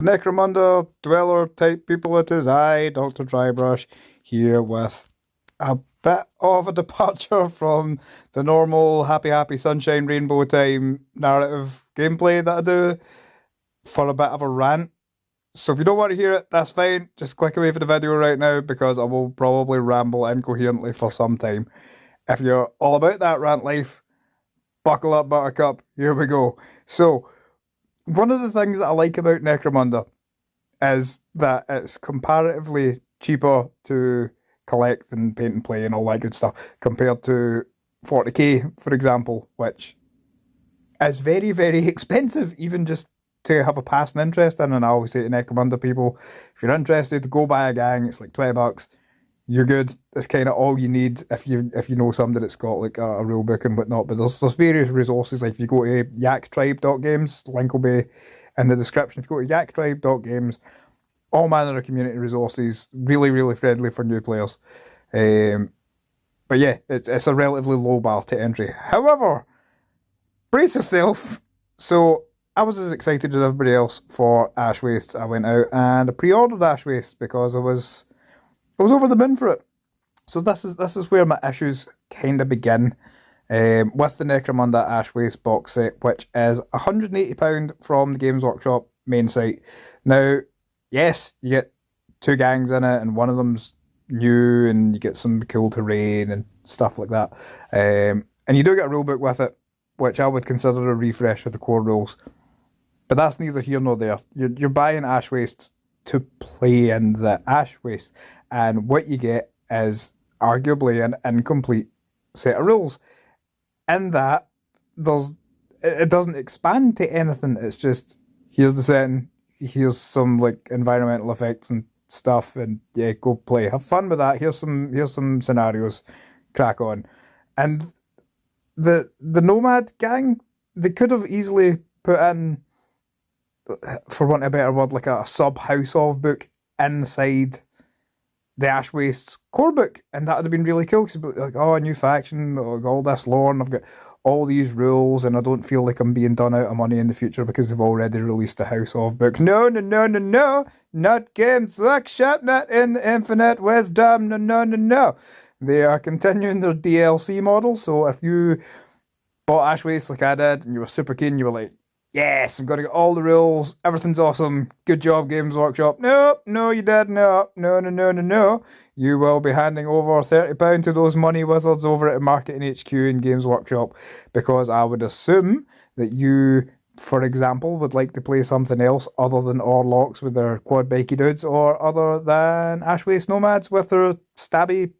Necromunda dweller type people it is. I, Dr.Drybrush, here with a bit of a departure from the normal happy sunshine rainbow time narrative gameplay that I do for a bit of a rant. So if you don't want to hear it, that's fine. Just click away from the video right now because I will probably ramble incoherently for some time. If you're all about that rant life, buckle up, buttercup. Here we go. So, one of the things that I like about Necromunda is that it's comparatively cheaper to collect and paint and play and all that good stuff compared to 40k, for example, which is very expensive, even just to have a passing interest in. And I always say to Necromunda people, if you're interested, go buy a gang. It's like $20. You're good. It's kind of all you need if you know somebody that's got like a rule book and whatnot. But there's various resources. Like if you go to YAKTRIBE.games, link will be in the description. If you go to YAKTRIBE.games, all manner of community resources, really friendly for new players. But yeah, it's a relatively low bar to entry. However, brace yourself. So I was as excited as everybody else for Ash Waste. I went out and I pre-ordered Ash Waste because I was over the moon for it. So this is where my issues kind of begin with the Necromunda Ash Waste box set, which is £180 from the Games Workshop main site. Now, yes, you get two gangs in it, and one of them's new, and you get some cool terrain and stuff like that. And you do get a rulebook with it, which I would consider a refresh of the core rules. But that's neither here nor there. You're buying Ash Waste to play in the Ash Waste, and what you get is arguably an incomplete set of rules. In that, it doesn't expand to anything. It's just, here's the setting, here's some like environmental effects and stuff, and yeah, go play, have fun with that. Here's some scenarios, crack on. And the Nomad gang, they could have easily put in, for want of a better word, like a sub House of book inside the Ash Waste's core book, and that would have been really cool. Because like, oh, a new faction, all this lore, and I've got all these rules, and I don't feel like I'm being done out of money in the future because they've already released the House of book. No, not Games Workshop, not in Infinite Wisdom. No. They are continuing their DLC model. So if you bought Ash Waste like I did, and you were super keen, you were like, yes, I'm going to get all the rules. Everything's awesome. Good job, Games Workshop. Nope, no, you did. No. You will be handing over £30 to those money wizards over at Marketing HQ in Games Workshop, because I would assume that you, for example, would like to play something else other than Orlocks with their quad bikey dudes, or other than Ash Waste Nomads with their stabby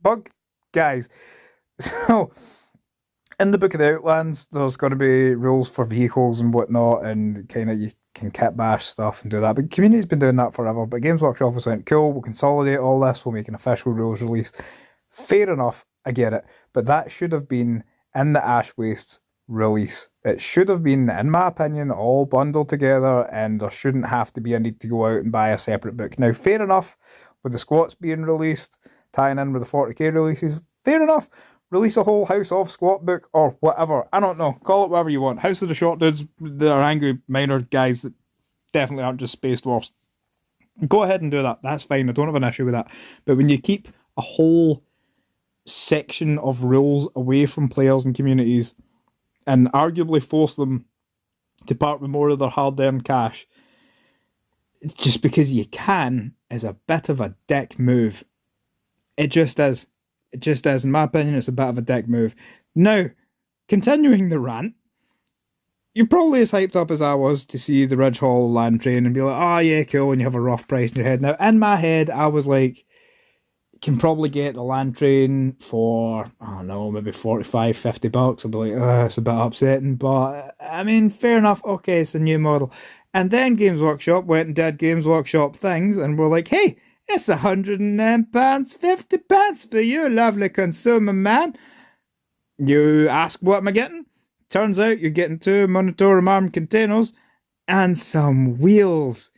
bug guys. So, in the Book of the Outlands, there's going to be rules for vehicles and whatnot, and kind of you can kit bash stuff and do that. But community's been doing that forever. But Games Workshop was went, cool, we'll consolidate all this, we'll make an official rules release. Fair enough, I get it. But that should have been in the Ash Waste release. It should have been, in my opinion, all bundled together, and there shouldn't have to be a need to go out and buy a separate book. Now, fair enough, with the squats being released, tying in with the 40k releases, fair enough. Release a whole House of Squat book or whatever. I don't know. Call it whatever you want. House of the Short Dudes, that are angry minor guys that definitely aren't just space dwarfs. Go ahead and do that. That's fine. I don't have an issue with that. But when you keep a whole section of rules away from players and communities, and arguably force them to part with more of their hard-earned cash, just because you can, is a bit of a dick move. It just is. It just is. In my opinion, it's a bit of a dick move. Now, continuing the rant, you're probably as hyped up as I was to see the Ridge Hall land train and be like, oh yeah, cool, and you have a rough price in your head. Now, in my head, I was like, can probably get the land train for, I don't know, maybe $45-50. I'll be like, it's a bit upsetting, but I mean, fair enough. Okay, it's a new model. And then Games Workshop went and did Games Workshop things, and we're like, hey, it's £110, £50 for you, lovely consumer man. You ask, what am I getting? Turns out you're getting 2 Minotaur armed containers and some wheels.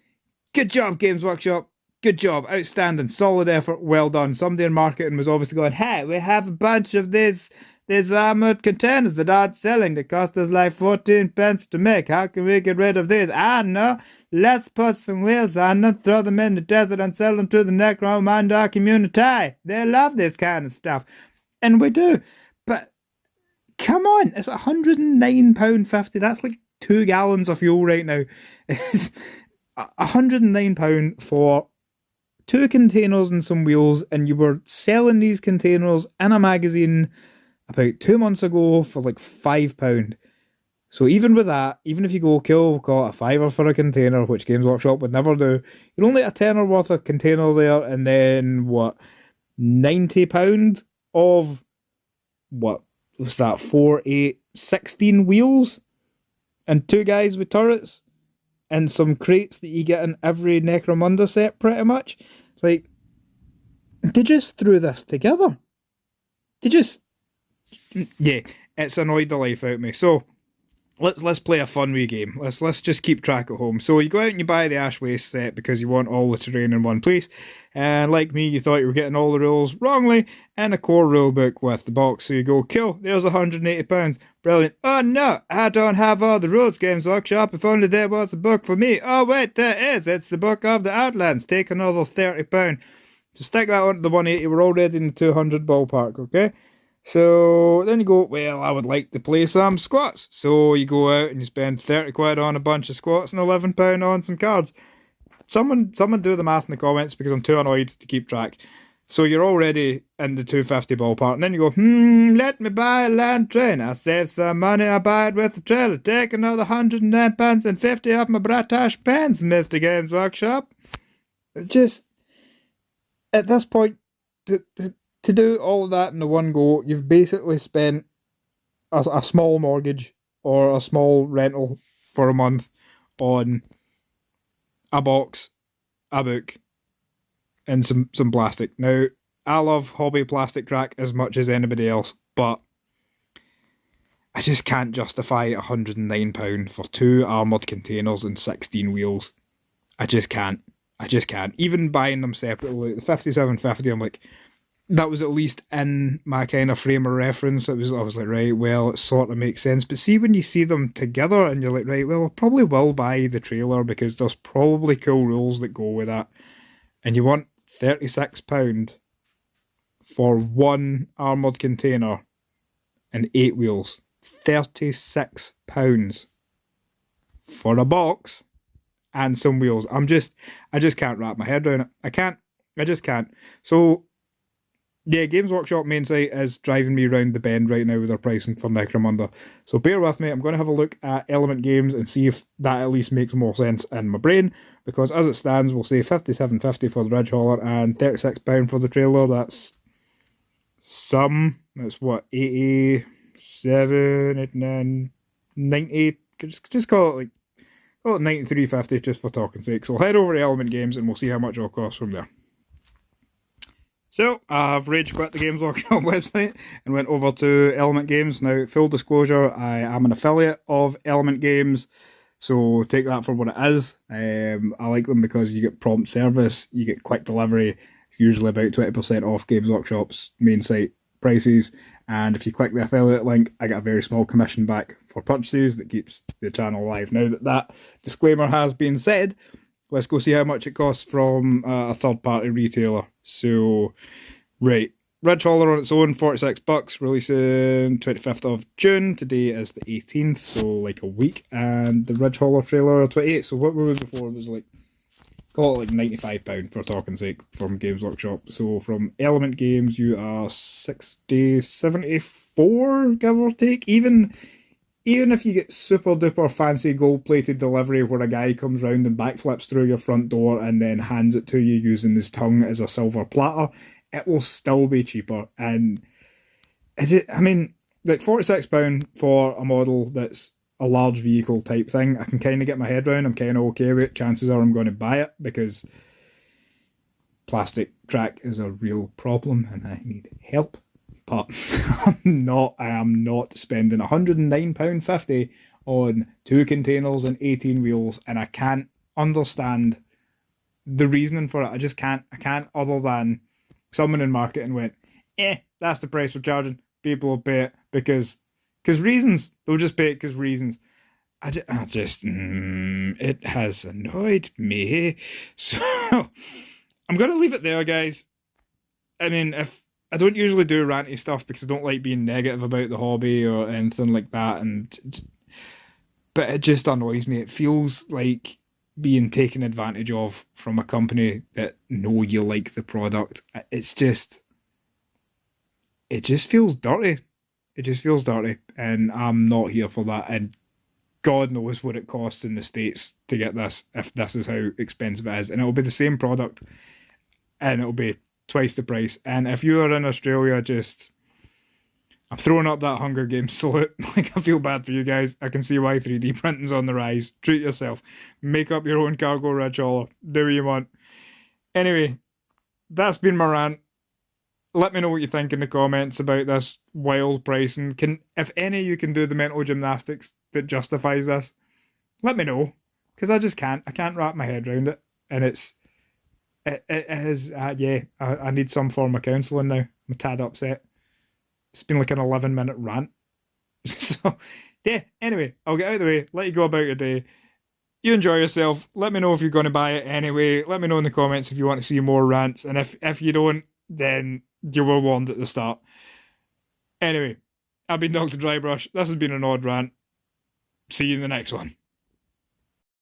Good job, Games Workshop. Good job. Outstanding. Solid effort. Well done. Somebody in marketing was obviously going, hey, we have a bunch of these these armored containers that aren't selling. They cost us like 14 pence to make. How can we get rid of these? I don't know. Let's put some wheels on them, throw them in the desert and sell them to the Necromunda community. They love this kind of stuff. And we do. But come on, it's £109.50. That's like 2 gallons of fuel right now. It's £109 for 2 containers and some wheels, and you were selling these containers in a magazine about 2 months ago for like £5. So even with that, even if you go, cool, we've got a £5 for a container, which Games Workshop would never do, you're only a tenner worth of container there, and then what, £90 of what was that, 4, 8, 16 wheels and 2 guys with turrets and some crates that you get in every Necromunda set pretty much. It's like, they just threw this together. They just, yeah, it's annoyed the life out of me. So let's play a fun wee game. Let's just keep track at home. So you go out and you buy the Ash Waste set because you want all the terrain in one place. And like me, you thought you were getting all the rules wrongly and a core rulebook with the box. So you go, cool, there's £180. Brilliant. Oh no, I don't have all the rules, Games Workshop. If only there was a book for me. Oh wait, there is. It's the Book of the Outlands. Take another £30. So stick that onto the 180. We're already in the 200 ballpark, okay? So then you go, well, I would like to play some squats. So you go out and you spend 30 quid on a bunch of squats and £11 on some cards. Someone do the math in the comments because I'm too annoyed to keep track. So you're already in the 250 ballpark. And then you go, let me buy a land train. I save some money, I buy it with the trailer. Take another £109 and 50 off my British pens, Mr. Games Workshop. Just, at this point, to do all of that in the one go, you've basically spent a small mortgage or a small rental for a month on a box, a book, and some plastic. Now, I love hobby plastic crack as much as anybody else, but I just can't justify £109 for 2 armoured containers and 16 wheels. I just can't. Even buying them separately, the 57.50, I'm like, that was at least in my kind of frame of reference. I was like, right, well, it sort of makes sense. But see, when you see them together and you're like, right, well, I probably will buy the trailer because there's probably cool rules that go with that. And you want £36 for 1 armoured container and 8 wheels. £36 for a box and some wheels. I just can't wrap my head around it. I just can't. So yeah, Games Workshop main site is driving me around the bend right now with their pricing for Necromunda. So bear with me, I'm going to have a look at Element Games and see if that at least makes more sense in my brain. Because as it stands, we'll say £57.50 for the Ridge Hauler and £36 for the trailer. That's what, 87, 89, 90, just call it £93.50 just for talking sake. So we'll head over to Element Games and we'll see how much it'll cost from there. So, I've rage quit the Games Workshop website and went over to Element Games. Now, full disclosure, I am an affiliate of Element Games, so take that for what it is. I like them because you get prompt service, you get quick delivery, usually about 20% off Games Workshop's main site prices, and if you click the affiliate link, I get a very small commission back for purchases that keeps the channel alive. Now that disclaimer has been said, let's go see how much it costs from a third-party retailer. So, right, Ridge Hauler on its own, $46, releasing 25th of June. Today is the 18th, so like a week. And the Ridge Hauler trailer, 28. So what were we before? It was like, call it like £95 for talking sake from Games Workshop. So from Element Games, you are 60, 74, give or take. Even if you get super duper fancy gold plated delivery where a guy comes round and backflips through your front door and then hands it to you using his tongue as a silver platter, it will still be cheaper. And like £46 for a model that's a large vehicle type thing, I can kind of get my head around. I'm kind of okay with it. Chances are I'm going to buy it because plastic crack is a real problem and I need help. But I am not spending £109.50 on 2 containers and 18 wheels, and I can't understand the reasoning for it. I can't, other than someone in marketing went, that's the price we're charging. people will pay it because reasons. They'll just pay it because reasons. It has annoyed me. So I'm going to leave it there, guys. I mean, if I don't usually do ranty stuff because I don't like being negative about the hobby or anything like that, but it just annoys me. It feels like being taken advantage of from a company that know you like the product. It just feels dirty. It just feels dirty, and I'm not here for that. And God knows what it costs in the States to get this, if this is how expensive it is. And it'll be the same product, and it'll be twice the price. And if you are in Australia, I'm throwing up that Hunger Games salute. Like, I feel bad for you guys. I can see why 3D printing's on the rise. Treat yourself. Make up your own cargo ridge hauler. Do what you want. Anyway, that's been my rant. Let me know what you think in the comments about this wild pricing. If any of you can do the mental gymnastics that justifies this, let me know. Because I just can't. I can't wrap my head around it. And it is, yeah, I need some form of counselling now. I'm a tad upset. It's been like an 11-minute rant. So, yeah, anyway, I'll get out of the way, let you go about your day. You enjoy yourself. Let me know if you're going to buy it anyway. Let me know in the comments if you want to see more rants. And if you don't, then you were warned at the start. Anyway, I've been Dr. Drybrush. This has been an odd rant. See you in the next one.